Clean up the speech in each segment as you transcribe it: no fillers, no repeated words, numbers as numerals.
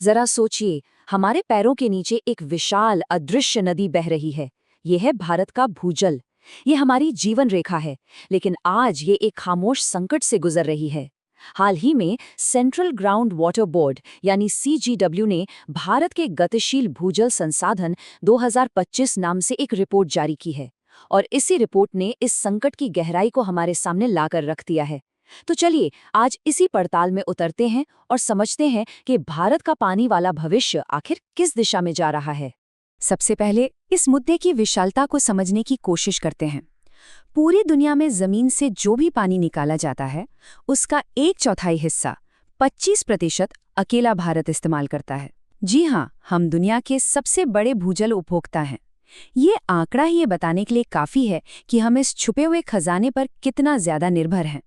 जरा सोचिए, हमारे पैरों के नीचे एक विशाल अदृश्य नदी बह रही है। ये है भारत का भूजल। ये हमारी जीवन रेखा है, लेकिन आज ये एक खामोश संकट से गुजर रही है। हाल ही में सेंट्रल ग्राउंड वाटर बोर्ड यानी CGW ने भारत के गतिशील भूजल संसाधन 2025 नाम से एक रिपोर्ट जारी की है, और इसी रिपोर्ट ने इस संकट की गहराई को हमारे सामने लाकर रख दिया है। तो चलिए आज इसी पड़ताल में उतरते हैं और समझते हैं कि भारत का पानी वाला भविष्य आखिर किस दिशा में जा रहा है। सबसे पहले इस मुद्दे की विशालता को समझने की कोशिश करते हैं। पूरी दुनिया में जमीन से जो भी पानी निकाला जाता है, उसका 1/4 हिस्सा 25% अकेला भारत इस्तेमाल करता है। जी हाँ, हम दुनिया के सबसे बड़े भूजल उपभोक्ता हैं। ये आंकड़ा ही ये बताने के लिए काफी है कि हम इस छुपे हुए खजाने पर कितना ज्यादा निर्भर हैं।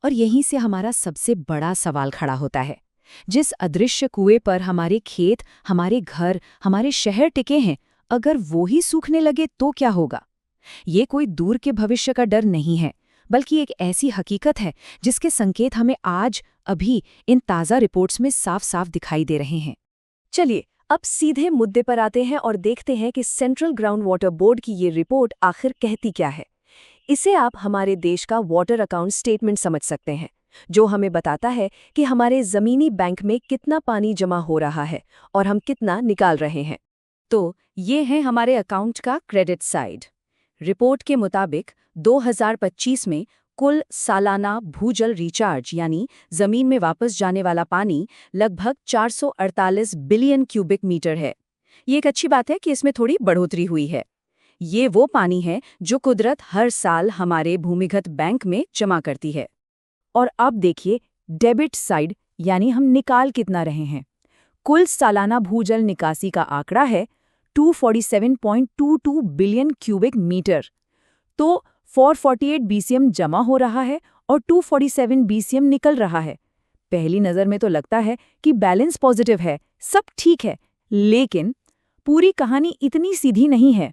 और यहीं से हमारा सबसे बड़ा सवाल खड़ा होता है। जिस अदृश्य कुएं पर हमारे खेत, हमारे घर, हमारे शहर टिके हैं, अगर वो ही सूखने लगे तो क्या होगा? ये कोई दूर के भविष्य का डर नहीं है, बल्कि एक ऐसी हकीकत है जिसके संकेत हमें आज अभी इन ताज़ा रिपोर्ट्स में साफ साफ दिखाई दे रहे हैं। चलिए अब सीधे मुद्दे पर आते हैं और देखते हैं कि सेंट्रल ग्राउंड वाटर बोर्ड की ये रिपोर्ट आखिर कहती क्या है। इसे आप हमारे देश का वाटर अकाउंट स्टेटमेंट समझ सकते हैं, जो हमें बताता है कि हमारे ज़मीनी बैंक में कितना पानी जमा हो रहा है और हम कितना निकाल रहे हैं। तो ये है हमारे अकाउंट का क्रेडिट साइड। रिपोर्ट के मुताबिक 2025 में कुल सालाना भूजल रिचार्ज यानी जमीन में वापस जाने वाला पानी लगभग 448 बिलियन क्यूबिक मीटर है। ये एक अच्छी बात है कि इसमें थोड़ी बढ़ोतरी हुई है। ये वो पानी है जो कुदरत हर साल हमारे भूमिगत बैंक में जमा करती है। और अब देखिए डेबिट साइड, यानी हम निकाल कितना रहे हैं। कुल सालाना भूजल निकासी का आंकड़ा है 247.22 बिलियन क्यूबिक मीटर। तो 448 BCM जमा हो रहा है और 247 BCM निकल रहा है। पहली नज़र में तो लगता है कि बैलेंस पॉजिटिव है, सब ठीक है, लेकिन पूरी कहानी इतनी सीधी नहीं है।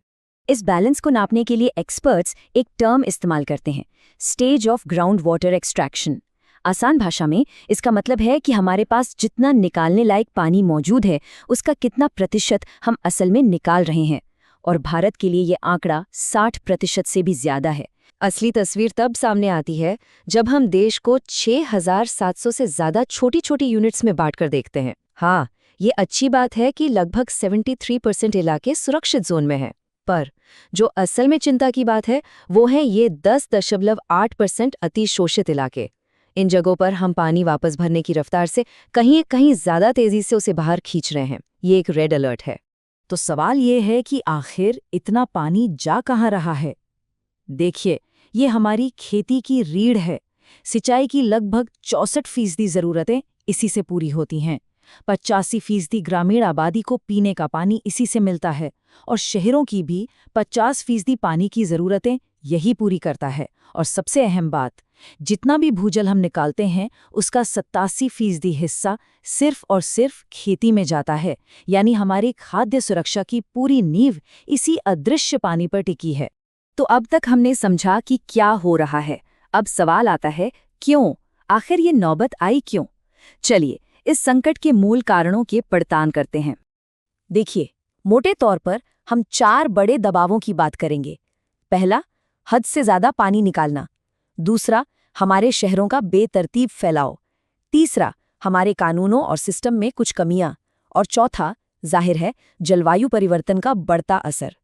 इस बैलेंस को नापने के लिए एक्सपर्ट्स एक टर्म इस्तेमाल करते हैं, stage of ground water extraction. आसान भाषा में इसका मतलब है कि हमारे पास जितना निकालने लायक पानी मौजूद है, उसका कितना प्रतिशत हम असल में निकाल रहे हैं। और भारत के लिए ये आंकड़ा 60% से भी ज्यादा है। असली तस्वीर तब सामने आती है जब हम देश को 6700 से ज्यादा छोटी छोटी यूनिट्स में बांटकर देखते हैं। हाँ, ये अच्छी बात है कि लगभग 73% इलाके सुरक्षित जोन में हैं। पर जो असल में चिंता की बात है, वो है ये 10.8% अतिशोषित इलाके। इन जगहों पर हम पानी वापस भरने की रफ्तार से कहीं ज्यादा तेजी से उसे बाहर खींच रहे हैं। ये एक रेड अलर्ट है। तो सवाल ये है कि आखिर इतना पानी जा कहाँ रहा है? देखिए, ये हमारी खेती की रीढ़ है। सिंचाई की लगभग 64% ज़रूरतें इसी से पूरी होती हैं। 85% ग्रामीण आबादी को पीने का पानी इसी से मिलता है, और शहरों की भी 50% पानी की ज़रूरतें यही पूरी करता है। और सबसे अहम बात, जितना भी भूजल हम निकालते हैं, उसका 87% हिस्सा सिर्फ और सिर्फ खेती में जाता है। यानी हमारी खाद्य सुरक्षा की पूरी नींव इसी अदृश्य पानी पर टिकी है। तो अब तक हमने समझा कि क्या हो रहा है। अब सवाल आता है, क्यों? आखिर ये नौबत आई क्यों? चलिए इस संकट के मूल कारणों की पड़ताल करते हैं। देखिए, मोटे तौर पर हम 4 बड़े दबावों की बात करेंगे। पहला, हद से ज्यादा पानी निकालना। दूसरा, हमारे शहरों का बेतरतीब फैलाव। तीसरा, हमारे कानूनों और सिस्टम में कुछ कमियां। और चौथा, जाहिर है, जलवायु परिवर्तन का बढ़ता असर।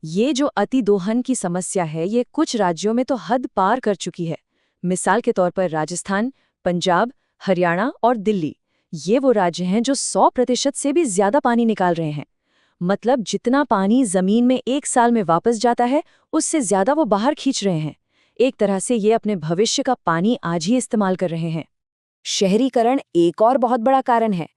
ये जो अतिदोहन की समस्या है, ये कुछ राज्यों में तो हद पार कर चुकी है। मिसाल के तौर पर राजस्थान, पंजाब, हरियाणा और दिल्ली। ये वो राज्य हैं जो 100% से भी ज्यादा पानी निकाल रहे हैं। मतलब जितना पानी जमीन में एक साल में वापस जाता है, उससे ज्यादा वो बाहर खींच रहे हैं। एक तरह से ये अपने भविष्य का पानी आज ही इस्तेमाल कर रहे हैं। शहरीकरण एक और बहुत बड़ा कारण है।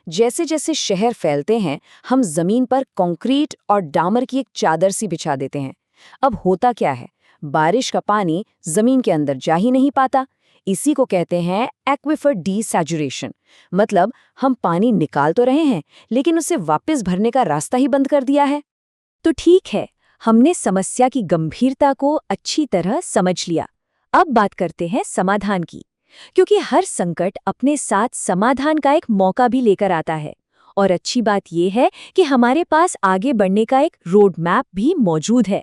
जैसे जैसे शहर फैलते हैं, हम जमीन पर कंक्रीट और डामर की एक चादर सी बिछा देते हैं। अब होता क्या है, बारिश का पानी जमीन के अंदर जा ही नहीं पाता। इसी को कहते हैं एक्विफर डीसैचुरेशन। मतलब हम पानी निकाल तो रहे हैं, लेकिन उसे वापस भरने का रास्ता ही बंद कर दिया है। तो ठीक है, हमने समस्या की गंभीरता को अच्छी तरह समझ लिया। अब बात करते हैं समाधान की, क्योंकि हर संकट अपने साथ समाधान का एक मौका भी लेकर आता है। और अच्छी बात यह है कि हमारे पास आगे बढ़ने का एक रोड मैप भी मौजूद है।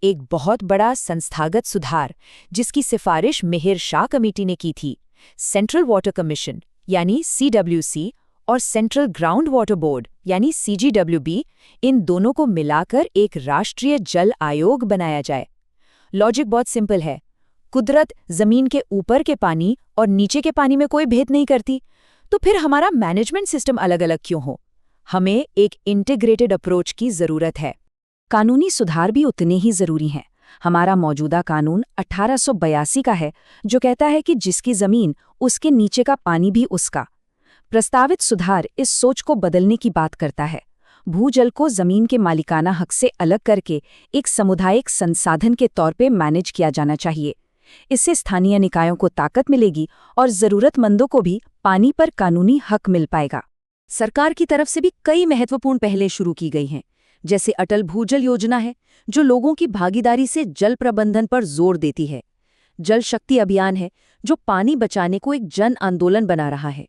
एक बहुत बड़ा संस्थागत सुधार जिसकी सिफारिश मिहिर शाह कमेटी ने की थी, सेंट्रल वाटर कमीशन यानी CWC और सेंट्रल ग्राउंड वाटर बोर्ड यानी CGWB, इन दोनों को मिलाकर एक राष्ट्रीय जल आयोग बनाया जाए। लॉजिक बहुत सिंपल है। कुदरत जमीन के ऊपर के पानी और नीचे के पानी में कोई भेद नहीं करती, तो फिर हमारा मैनेजमेंट सिस्टम अलग अलग क्यों हो? हमें एक इंटीग्रेटेड अप्रोच की जरूरत है। कानूनी सुधार भी उतने ही जरूरी हैं। हमारा मौजूदा कानून 1882 का है, जो कहता है कि जिसकी जमीन उसके नीचे का पानी भी उसका। प्रस्तावित सुधार इस सोच को बदलने की बात करता है। भूजल को जमीन के मालिकाना हक से अलग करके एक सामुदायिक संसाधन के तौर पे मैनेज किया जाना चाहिए। इससे स्थानीय निकायों को ताकत मिलेगी और जरूरतमंदों को भी पानी पर कानूनी हक मिल पाएगा। सरकार की तरफ से भी कई महत्वपूर्ण पहलें शुरू की गई हैं, जैसे अटल भूजल योजना है, जो लोगों की भागीदारी से जल प्रबंधन पर जोर देती है। जल शक्ति अभियान है, जो पानी बचाने को एक जन आंदोलन बना रहा है।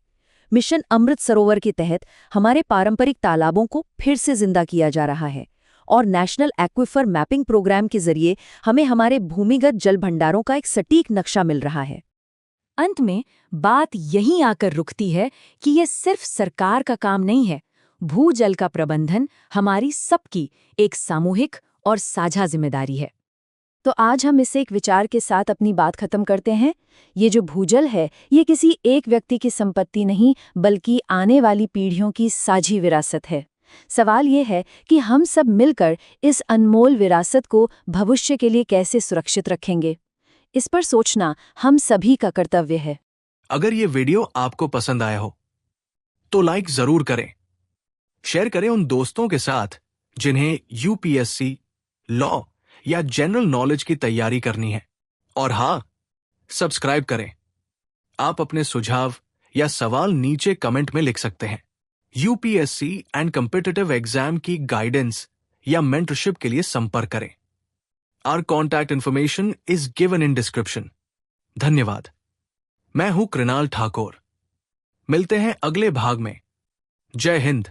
मिशन अमृत सरोवर के तहत हमारे पारंपरिक तालाबों को फिर से जिंदा किया जा रहा है, और नेशनल एक्विफर मैपिंग प्रोग्राम के जरिए हमें हमारे भूमिगत जल भंडारों का एक सटीक नक्शा मिल रहा है। अंत में बात यहीं आकर रुकती है कि ये सिर्फ सरकार का काम नहीं है। भूजल का प्रबंधन हमारी सबकी एक सामूहिक और साझा जिम्मेदारी है। तो आज हम इसे एक विचार के साथ अपनी बात खत्म करते हैं। ये जो भूजल है, ये किसी एक व्यक्ति की संपत्ति नहीं, बल्कि आने वाली पीढ़ियों की साझी विरासत है। सवाल ये है कि हम सब मिलकर इस अनमोल विरासत को भविष्य के लिए कैसे सुरक्षित रखेंगे। इस पर सोचना हम सभी का कर्तव्य है। अगर ये वीडियो आपको पसंद आया हो तो लाइक जरूर करें, शेयर करें उन दोस्तों के साथ जिन्हें UPSC, लॉ या जनरल नॉलेज की तैयारी करनी है। और हाँ, सब्सक्राइब करें। आप अपने सुझाव या सवाल नीचे कमेंट में लिख सकते हैं। UPSC एंड कॉम्पिटिटिव एग्जाम की गाइडेंस या मेंटरशिप के लिए संपर्क करें। Our contact information is given in description. धन्यवाद। मैं हूं कृणाल ठाकुर। मिलते हैं अगले भाग में। जय हिंद।